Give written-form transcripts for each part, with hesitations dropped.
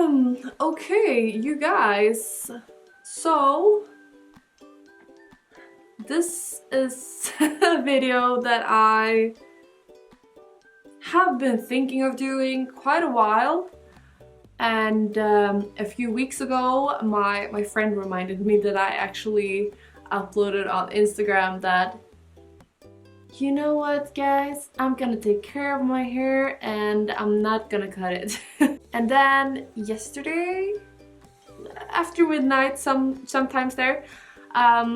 Okay, you guys. So, this is a video that I have been thinking of doing quite a while. And a few weeks ago, my friend reminded me that I actually uploaded on Instagram that, you know what guys, I'm gonna take care of my hair and I'm not gonna cut it. And then yesterday, after midnight, sometimes there, I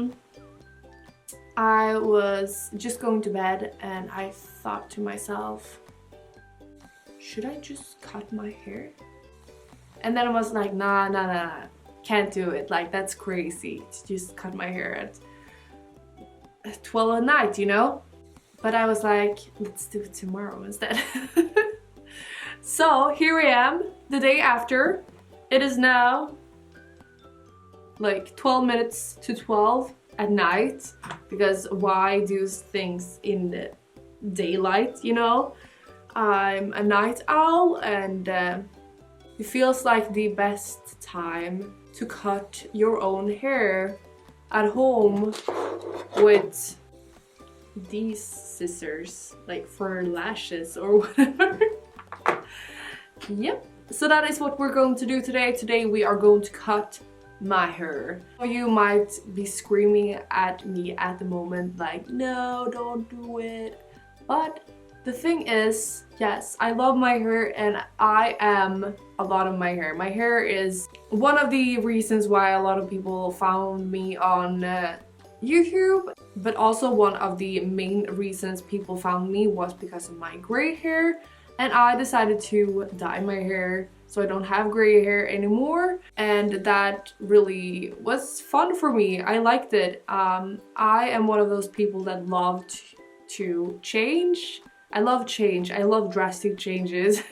was just going to bed and I thought to myself, should I just cut my hair? And then I was like, nah, can't do it. Like, that's crazy to just cut my hair at 12 at night, you know? But I was like, let's do it tomorrow instead. So here I am, the day after. It is now like 12 minutes to 12 at night, because why do things in the daylight, you know? I'm a night owl, and it feels like the best time to cut your own hair at home with these scissors, like for lashes or whatever. Yep, so that is what we're going to do today. Today we are going to cut my hair. You might be screaming at me at the moment like, no, don't do it. But the thing is, yes, I love my hair and I am a lot of my hair. My hair is one of the reasons why a lot of people found me on YouTube, but also one of the main reasons people found me was because of my gray hair. And I decided to dye my hair so I don't have gray hair anymore, and that really was fun for me. I liked it. I am one of those people that love to change. I love change. I love drastic changes,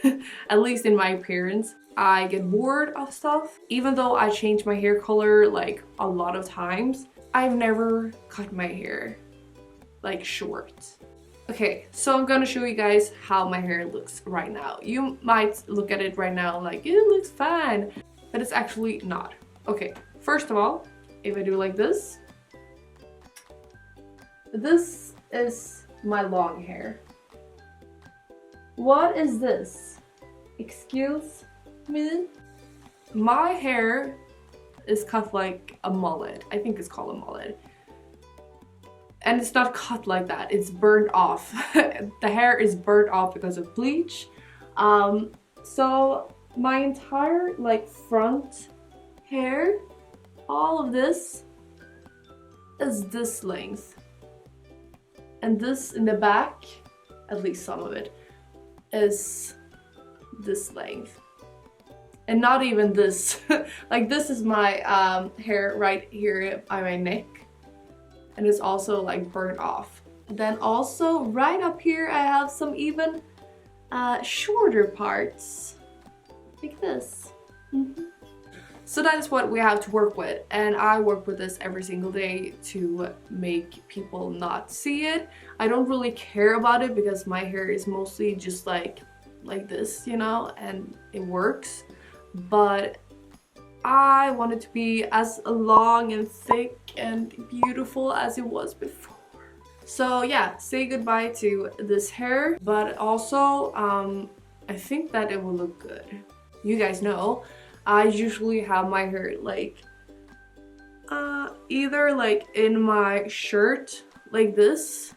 at least in my appearance. I get bored of stuff. Even though I change my hair color like a lot of times, I've never cut my hair like short. Okay, so I'm gonna show you guys how my hair looks right now. You might look at it right now like, it looks fine, but it's actually not. Okay, first of all, if I do like this is my long hair. What is this? Excuse me? My hair is cut like a mullet. I think it's called a mullet. And it's not cut like that, it's burnt off. The hair is burnt off because of bleach. So my entire like front hair, all of this is this length. And this in the back, at least some of it, is this length. And not even this. Like, this is my hair right here by my neck. And it's also like burnt off. And then also right up here I have some even shorter parts, like this. So that is what we have to work with, and I work with this every single day to make people not see it. I don't really care about it because my hair is mostly just like this, you know, and it works. But I want it to be as long and thick and beautiful as it was before. So yeah, say goodbye to this hair, but also I think that it will look good. You guys know, I usually have my hair like either like in my shirt like this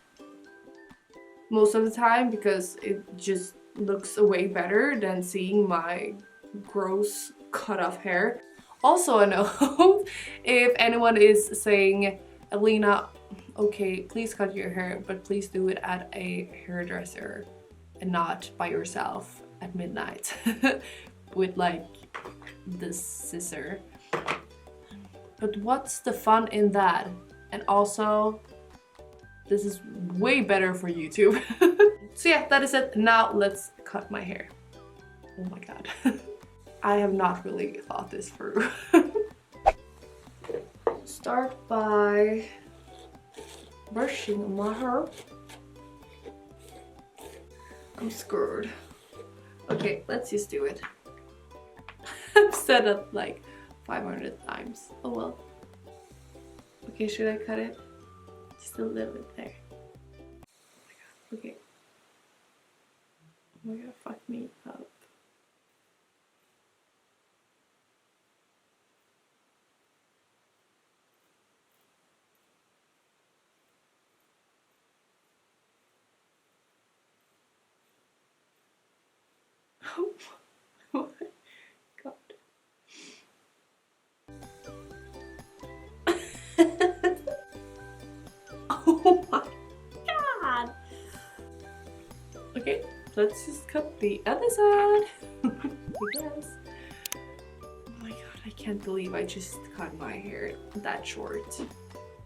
most of the time, because it just looks way better than seeing my gross cut off hair. Also, I know if anyone is saying, Evelina, okay, please cut your hair, but please do it at a hairdresser and not by yourself at midnight with like this scissor. But what's the fun in that? And also, this is way better for YouTube. So yeah, that is it. Now let's cut my hair. Oh my god. I have not really thought this through. Start by brushing my hair. I'm scared. Okay, let's just do it. I've said it like 500 times. Oh well. Okay, should I cut it? Just a little bit there. Okay. Oh my god, fuck me up. Oh my god. Oh my god. Okay, let's just cut the other side. I guess. Oh my god, I can't believe I just cut my hair that short.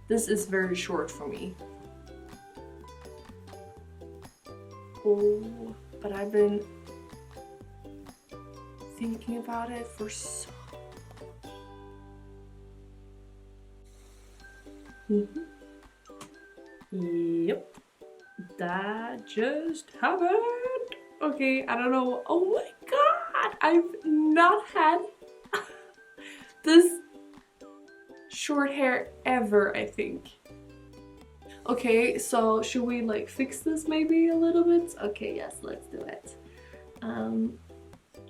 This is very short for me. Oh, but I've been thinking about it for so... Yep, that just happened. Okay, I don't know. Oh my god, I've not had this short hair ever, I think. Okay, so should we like fix this maybe a little bit? Okay, yes, let's do it.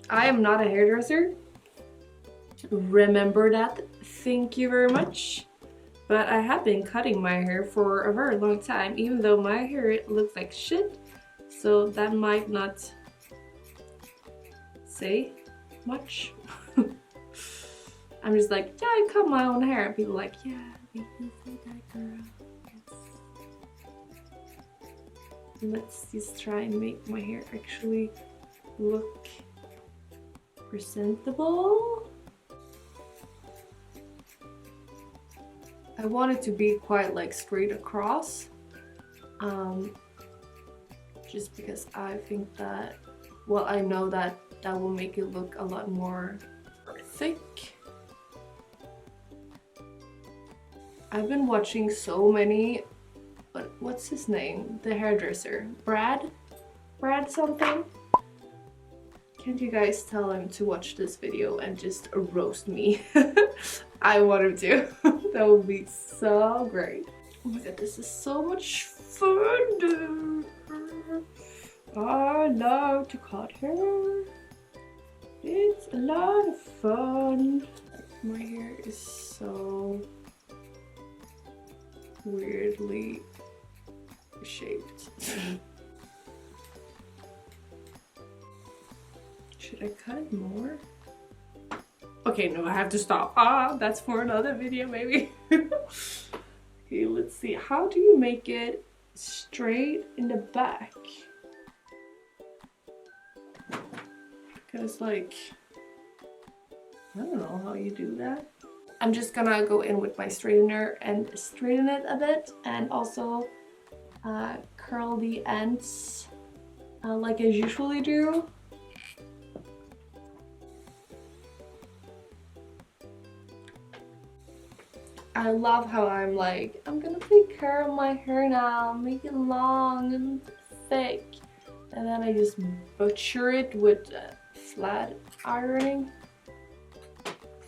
I am not a hairdresser. Remember that. Thank you very much. But I have been cutting my hair for a very long time, even though my hair looks like shit. So that might not say much. I'm just like, yeah, I cut my own hair. And people are like, yeah, we can say that, girl. Yes. Let's just try and make my hair actually look presentable. I want it to be quite like straight across, just because I think that, well, I know that that will make it look a lot more thick. I've been watching so many, what's his name? The hairdresser, Brad something? Can't you guys tell him to watch this video and just roast me? I want him to. That would be so great. Oh my god, this is so much fun. I love to cut hair. It's a lot of fun. My hair is so weirdly shaped. Should I cut it more? Okay, no, I have to stop. That's for another video maybe. Okay, let's see. How do you make it straight in the back? Because like, I don't know how you do that. I'm just gonna go in with my straightener and straighten it a bit, and also curl the ends like I usually do. I love how I'm like, I'm gonna take care of my hair now, make it long and thick. And then I just butcher it with flat ironing.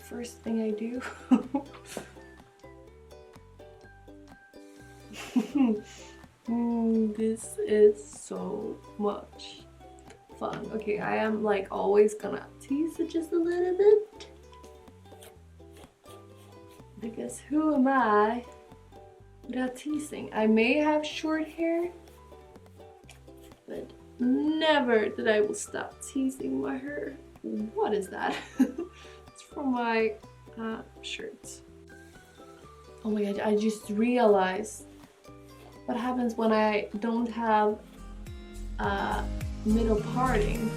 First thing I do. This is so much fun. Okay, I am like always gonna tease it just a little bit. Because who am I without teasing? I may have short hair, but never that I will stop teasing my hair. What is that? It's from my shirt. Oh my god, I just realized what happens when I don't have middle parting.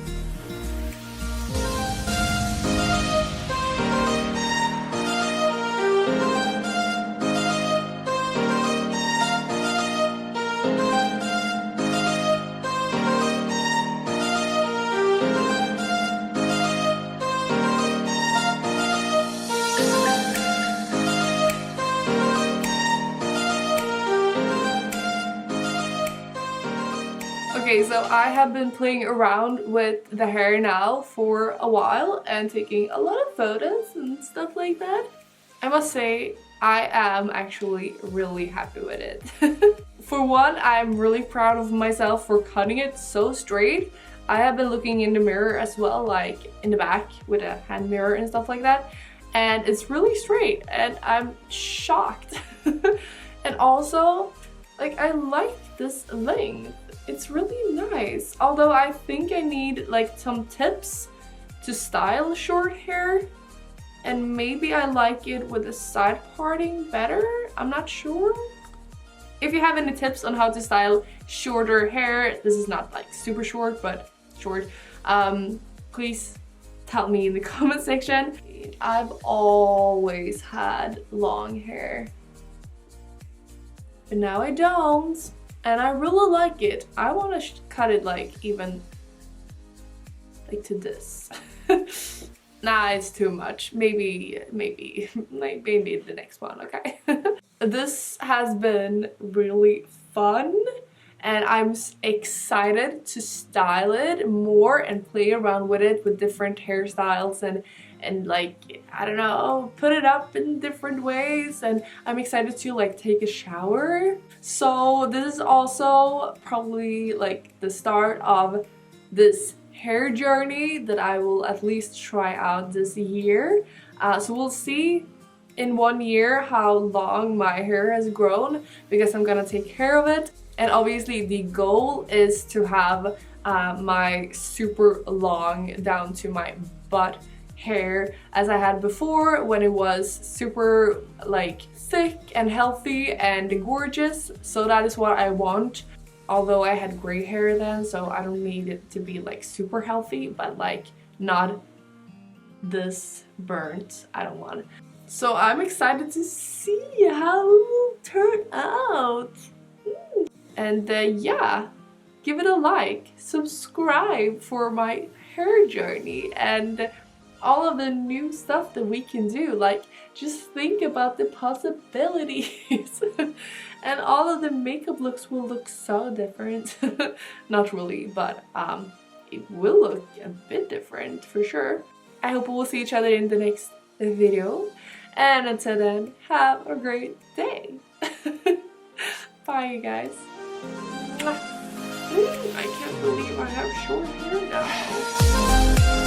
Okay, So I have been playing around with the hair now for a while and taking a lot of photos and stuff like that. I must say I am actually really happy with it. For one, I'm really proud of myself for cutting it so straight. I have been looking in the mirror as well, like in the back with a hand mirror and stuff like that, and it's really straight and I'm shocked. And also, like, I like this length. It's really nice. Although I think I need like some tips to style short hair, and maybe I like it with the side parting better. I'm not sure. If you have any tips on how to style shorter hair, this is not like super short, but short, please tell me in the comment section. I've always had long hair, but now I don't, and I really like it. I want to cut it like even like to this. Nah, it's too much. Maybe the next one, okay? This has been really fun, and I'm excited to style it more and play around with it with different hairstyles and like, I don't know, put it up in different ways. And I'm excited to like take a shower. So this is also probably like the start of this hair journey that I will at least try out this year. So we'll see in 1 year how long my hair has grown, because I'm gonna take care of it. And obviously the goal is to have my super long down to my butt hair as I had before, when it was super like thick and healthy and gorgeous. So that is what I want. Although I had gray hair then, so I don't need it to be like super healthy, but like not this burnt. I don't want it. So I'm excited to see how it will turn out. And yeah, give it a like, subscribe for my hair journey and all of the new stuff that we can do. Like, just think about the possibilities. And all of the makeup looks will look so different. Not really, but it will look a bit different for sure. I hope we'll see each other in the next video. And until then, have a great day. Bye, you guys. I can't believe I have short hair now.